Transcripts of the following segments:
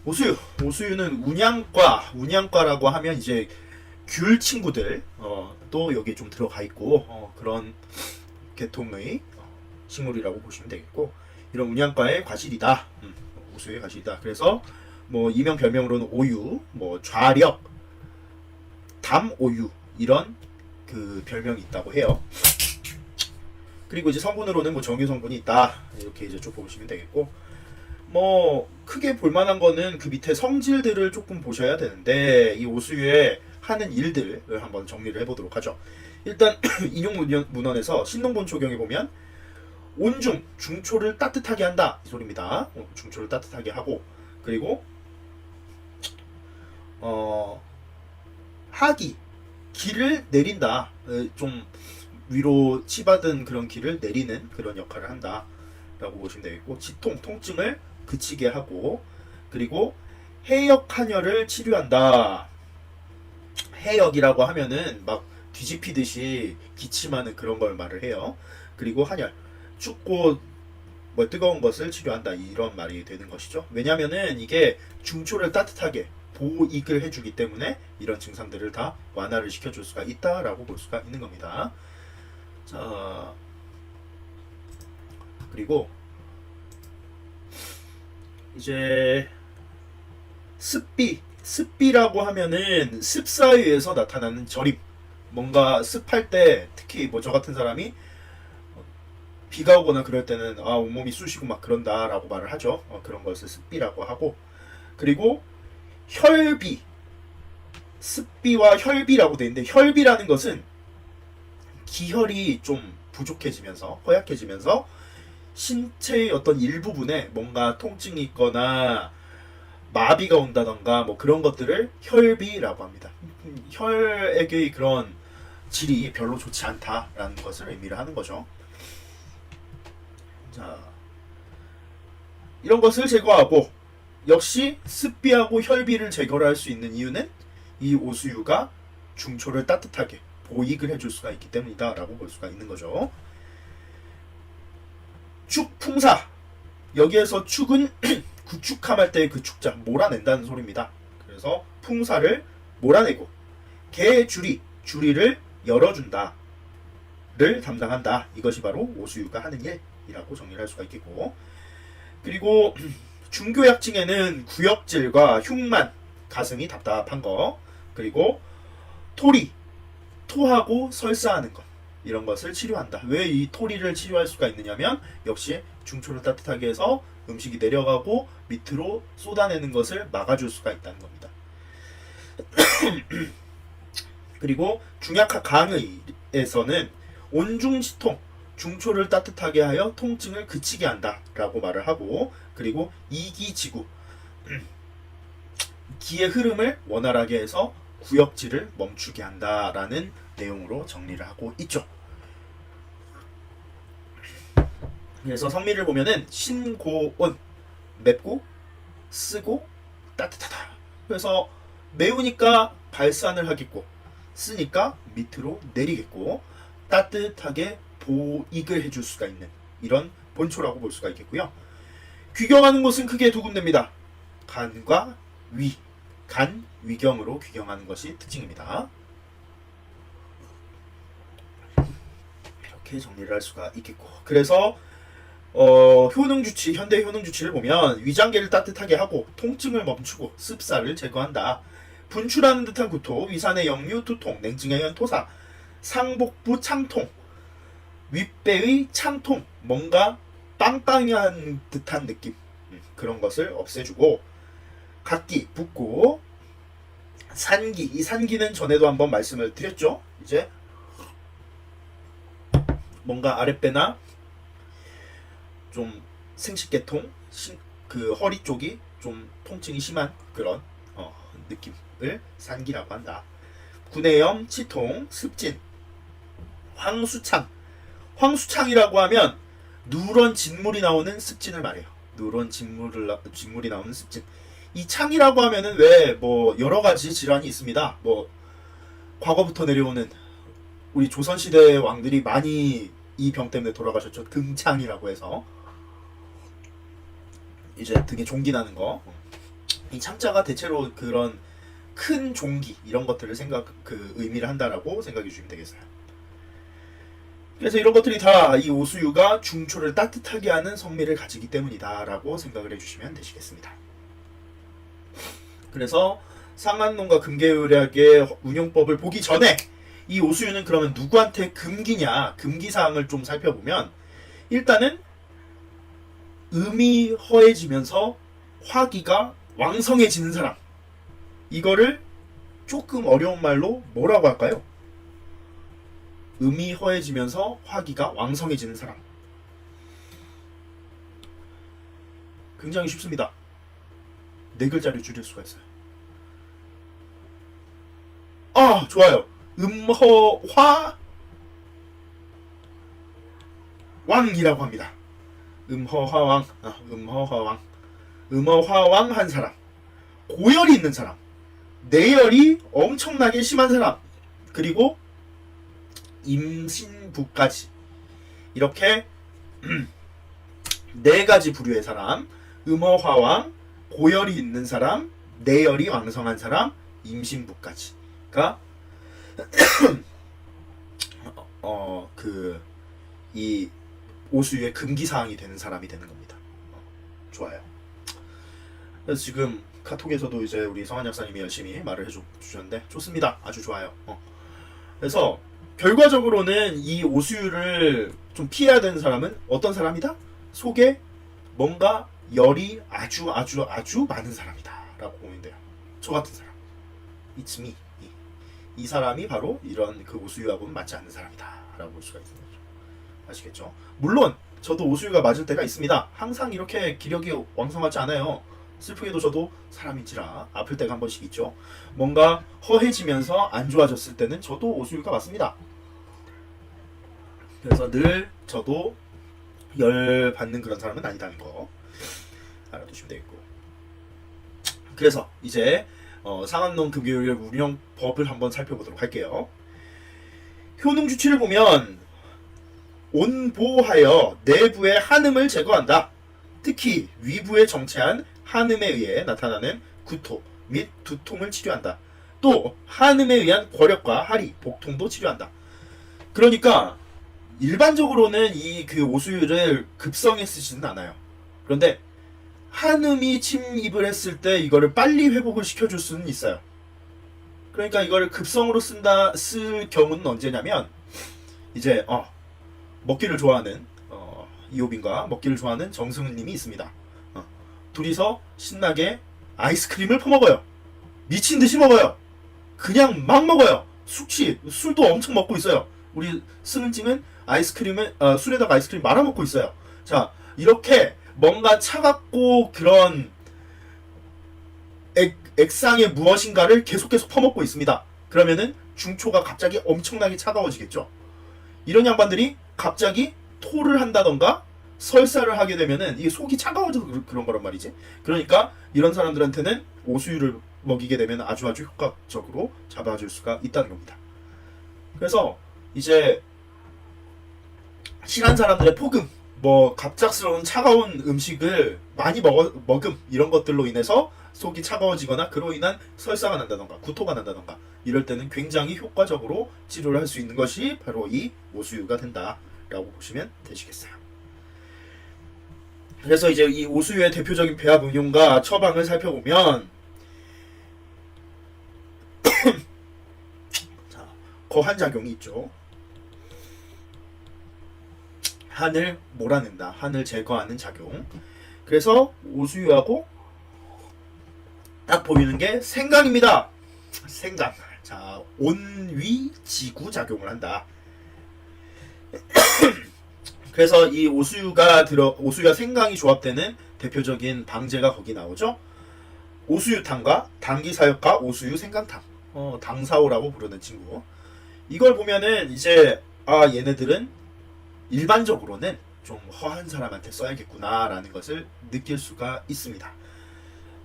오수유는 운양과라고 하면 이제 귤 친구들 또 여기 좀 들어가 있고 그런 계통의 식물이라고 보시면 되겠고, 이런 운양과의 과실이다. 오수유의 과실이다. 그래서 뭐 이명 별명으로는 오유, 뭐 좌력, 담오유 이런 그 별명이 있다고 해요. 그리고 이제 성분으로는 뭐 정유 성분이 있다, 이렇게 이제 쭉 보시면 되겠고, 뭐 크게 볼만한 거는 그 밑에 성질들을 조금 보셔야 되는데, 이 오수유의 하는 일들을 한번 정리를 해보도록 하죠. 일단 인용문헌에서 신농본초경에 보면 온중, 중초를 따뜻하게 한다 이 소리입니다. 중초를 따뜻하게 하고, 그리고 하기, 기를 내린다. 좀 위로 치받은 그런 기를 내리는 그런 역할을 한다 라고 보시면 되겠고, 지통, 통증을 그치게 하고, 그리고 해역한혈을 치료한다. 해역이라고 하면은 막 뒤집히듯이 기침하는 그런 걸 말을 해요. 그리고 한혈, 춥고 뭐 뜨거운 것을 치료한다, 이런 말이 되는 것이죠. 왜냐면은 이게 중초를 따뜻하게 보익을 해주기 때문에 이런 증상들을 다 완화를 시켜줄 수가 있다라고 볼 수가 있는 겁니다. 자, 그리고 이제 습비라고 하면은 습사에 의해서 나타나는 저림, 뭔가 습할 때 특히 뭐 저 같은 사람이 비가 오거나 그럴 때는 온몸이 쑤시고 막 그런다라고 말을 하죠. 그런 것을 습비라고 하고, 그리고 혈비, 습비와 혈비라고 되어 있는데, 혈비라는 것은 기혈이 좀 부족해지면서 허약해지면서 신체의 어떤 일부분에 뭔가 통증이 있거나 마비가 온다던가 뭐 그런 것들을 혈비라고 합니다. 혈액의 그런 질이 별로 좋지 않다라는 것을 의미를 하는 거죠. 자, 이런 것을 제거하고, 역시 습비하고 혈비를 제거할 수 있는 이유는 이 오수유가 중초를 따뜻하게 보익을 해줄 수가 있기 때문이다 라고 볼 수가 있는 거죠. 축풍사, 여기에서 축은 구축함할 때의 그 축자, 몰아낸다는 소리입니다. 그래서 풍사를 몰아내고, 개주리, 주리를 열어준다 를 담당한다. 이것이 바로 오수유가 하는 일이라고 정리를 할 수가 있겠고, 그리고 중교약증에는 구역질과 흉만, 가슴이 답답한 거, 그리고 토리, 토하고 설사하는 것, 이런 것을 치료한다. 왜 이 토리를 치료할 수가 있느냐면, 역시 중초를 따뜻하게 해서 음식이 내려가고 밑으로 쏟아내는 것을 막아줄 수가 있다는 겁니다. 그리고 중약학 강의에서는 온중지통, 중초를 따뜻하게 하여 통증을 그치게 한다 라고 말을 하고, 그리고 이기지구, 기의 흐름을 원활하게 해서 구역질을 멈추게 한다 라는 내용으로 정리를 하고 있죠. 그래서 성미를 보면은 신고온, 맵고 쓰고 따뜻하다. 그래서 매우니까 발산을 하겠고, 쓰니까 밑으로 내리겠고, 따뜻하게 보익을 해줄 수가 있는 이런 본초라고 볼 수가 있겠고요. 귀경하는 곳은 크게 두 군데입니다. 간과 위, 간, 위경으로 귀경하는 것이 특징입니다. 이렇게 정리를 할 수가 있겠고, 그래서 효능주치, 현대 효능주치를 보면 위장계를 따뜻하게 하고 통증을 멈추고 습사를 제거한다. 분출하는 듯한 구토, 위산의 역류, 두통, 냉증에 의한 토사, 상복부 창통, 윗배의 창통, 뭔가 빵빵한 듯한 느낌, 그런 것을 없애주고, 각기, 붓고, 산기, 이 산기는 전에도 한번 말씀을 드렸죠. 이제 뭔가 아랫배나 좀 생식계통, 그 허리 쪽이 좀 통증이 심한 그런 느낌을 산기라고 한다. 구내염, 치통, 습진, 황수창. 황수창이라고 하면 누런 진물이 나오는 습진을 말해요. 누런 진물이 나오는 습진. 이 창이라고 하면은 왜 뭐 여러 가지 질환이 있습니다. 뭐 과거부터 내려오는 우리 조선시대 왕들이 많이 이 병 때문에 돌아가셨죠. 등창이라고 해서 이제 등에 종기 나는 거. 이 참자가 대체로 그런 큰 종기 이런 것들을 의미를 한다라고 생각해 주시면 되겠어요. 그래서 이런 것들이 다 이 오수유가 중초를 따뜻하게 하는 성미를 가지기 때문이다라고 생각을 해주시면 되시겠습니다. 그래서 상한론과 금계율약의 운용법을 보기 전에 이 오수유는 그러면 누구한테 금기냐, 금기사항을 좀 살펴보면 일단은 음이 허해지면서 화기가 왕성해지는 사람, 이거를 조금 어려운 말로 뭐라고 할까요? 음이 허해지면서 화기가 왕성해지는 사람. 굉장히 쉽습니다. 4글자를 줄일 수가 있어요. 좋아요. 음허화 왕이라고 합니다. 음허화왕, 음허화왕, 음허화왕한 사람, 고열이 있는 사람, 내열이 엄청나게 심한 사람, 그리고 임신부까지, 이렇게 4가지 부류의 사람, 음허화왕, 고열이 있는 사람, 내열이 왕성한 사람, 임신부까지가 이 오수유의 금기사항이 되는 사람이 되는 겁니다. 좋아요. 그래서 지금 카톡에서도 이제 우리 성한 약사님이 열심히 말을 해주셨는데 좋습니다. 아주 좋아요. 그래서 결과적으로는 이 오수유를 좀 피해야 되는 사람은 어떤 사람이다? 속에 뭔가 열이 아주 많은 사람이다 라고 보면 돼요. 저 같은 사람, It's me. 이 사람이 바로 이런 그 오수유하고는 맞지 않는 사람이다 라고 볼 수가 있는 거죠. 아시겠죠? 물론 저도 오수유가 맞을 때가 있습니다. 항상 이렇게 기력이 왕성하지 않아요. 슬프게도 저도 사람인지라 아플 때가 한 번씩 있죠. 뭔가 허해지면서 안 좋아졌을 때는 저도 오수유가 맞습니다. 그래서 늘 저도 열 받는 그런 사람은 아니다는 거 알아두시면 되겠고. 그래서 이제 상한론 금계율 운영법을 한번 살펴보도록 할게요. 효능 주치를 보면 온보하여 내부의 한음을 제거한다. 특히 위부에 정체한 한음에 의해 나타나는 구토 및 두통을 치료한다. 또 한음에 의한 궐역과 하리, 복통도 치료한다. 그러니까 일반적으로는 이 그 오수유를 급성에 쓰지는 않아요. 그런데 한음이 침입을 했을 때 이거를 빨리 회복을 시켜줄 수는 있어요. 그러니까 이거를 급성으로 쓸 경우는 언제냐면 이제 먹기를 좋아하는 이호빈과 먹기를 좋아하는 정승훈님이 있습니다. 둘이서 신나게 아이스크림을 퍼먹어요. 미친 듯이 먹어요. 그냥 막 먹어요. 술도 엄청 먹고 있어요. 우리 승은찡은 술에다가 아이스크림 말아 먹고 있어요. 자, 이렇게 뭔가 차갑고 그런 액상의 무엇인가를 계속 퍼먹고 있습니다. 그러면은 중초가 갑자기 엄청나게 차가워지겠죠. 이런 양반들이 갑자기 토를 한다던가 설사를 하게 되면은 이게 속이 차가워져서 그런 거란 말이지. 그러니까 이런 사람들한테는 오수유를 먹이게 되면 아주 효과적으로 잡아줄 수가 있다는 겁니다. 그래서 이제 실한 사람들의 폭음, 갑작스러운 차가운 음식을 많이 먹음 이런 것들로 인해서 속이 차가워지거나 그로 인한 설사가 난다던가 구토가 난다던가 이럴 때는 굉장히 효과적으로 치료를 할 수 있는 것이 바로 이 오수유가 된다라고 보시면 되시겠어요. 그래서 이제 이 오수유의 대표적인 배합 응용과 처방을 살펴보면 자, 거한 작용이 있죠. 한을 몰아낸다. 한을 제거하는 작용. 그래서 오수유하고 딱 보이는 게 생강입니다. 생강. 자, 온위지구 작용을 한다. 그래서 이 오수유가 생강이 조합되는 대표적인 방제가 거기 나오죠. 오수유탕과 당기사역과 오수유 생강탕. 당사오라고 부르는 친구. 이걸 보면은 이제 얘네들은 일반적으로는 좀 허한 사람한테 써야겠구나라는 것을 느낄 수가 있습니다.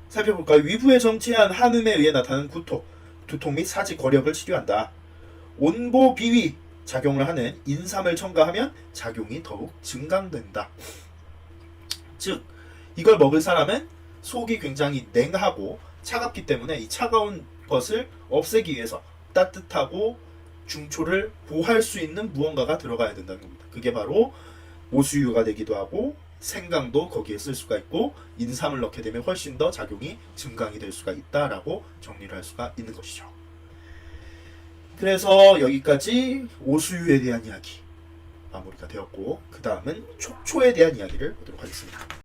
살펴볼까요? 위부에 정체한 한음에 의해 나타나는 구토, 두통 및 사지 궐역을 치료한다. 온보 비위 작용을 하는 인삼을 첨가하면 작용이 더욱 증강된다. 즉 이걸 먹을 사람은 속이 굉장히 냉하고 차갑기 때문에 이 차가운 것을 없애기 위해서 따뜻하고 중초를 보할 수 있는 무언가가 들어가야 된다는 겁니다. 그게 바로 오수유가 되기도 하고 생강도 거기에 쓸 수가 있고 인삼을 넣게 되면 훨씬 더 작용이 증강이 될 수가 있다라고 정리를 할 수가 있는 것이죠. 그래서 여기까지 오수유에 대한 이야기 마무리가 되었고 그 다음은 촉초에 대한 이야기를 보도록 하겠습니다.